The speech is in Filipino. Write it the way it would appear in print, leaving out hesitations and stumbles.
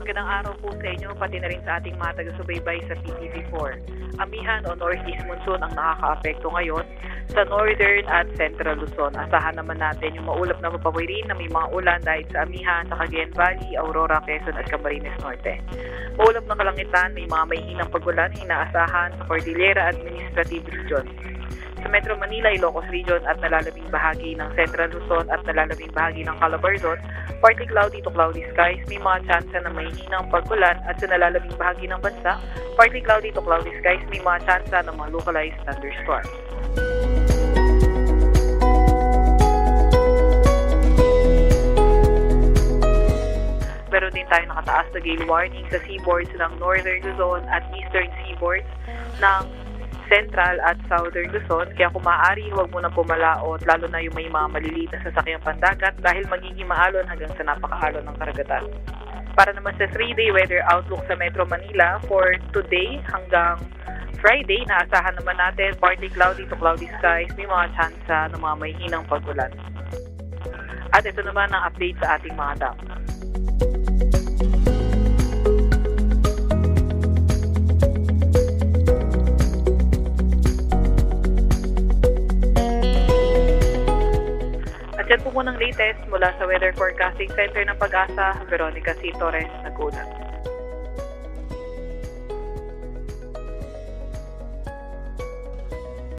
Magandang araw po sa inyo, pati na rin sa ating mga taga-subaybay sa PTV4. Amihan o Northeast Monsoon ang nakakaapekto ngayon sa Northern at Central Luzon. Asahan naman natin yung maulap na mapawirin na may mga ulan dahil sa Amihan, sa Cagayan Valley, Aurora, Quezon at Camarines Norte. Maulap na kalangitan, may mga mahihinang pagulan inaasahan sa Cordillera Administrative Region. Sa Metro Manila, Ilocos Region at nalalabing bahagi ng Central Luzon at nalalabing bahagi ng Calabarzon, partly cloudy to cloudy skies, may mga tsansa na mahihinang pag-ulan at sa nalalabing bahagi ng bansa, partly cloudy to cloudy skies, may mga tsansa ng mga localized thunderstorms. Meron din tayo nakataas na gale warning sa seaboards ng Northern Luzon at Eastern seaboards ng Central at Southern Luzon, kaya kung maaari, huwag mo nang pumalaot, lalo na yung may mga maliliit na sasakyang pandagat dahil magiging maalon hanggang sa napakaalon ng karagatan. Para naman sa 3-day weather outlook sa Metro Manila for today hanggang Friday, naasahan naman natin partly cloudy to cloudy skies, may mga tsansa ng mga mahihinang pag-ulan. At ito naman ang update sa ating mga dam. At yan po munang latest mula sa Weather Forecasting Center ng Pag-asa, Veronica C. Torres, nag-una.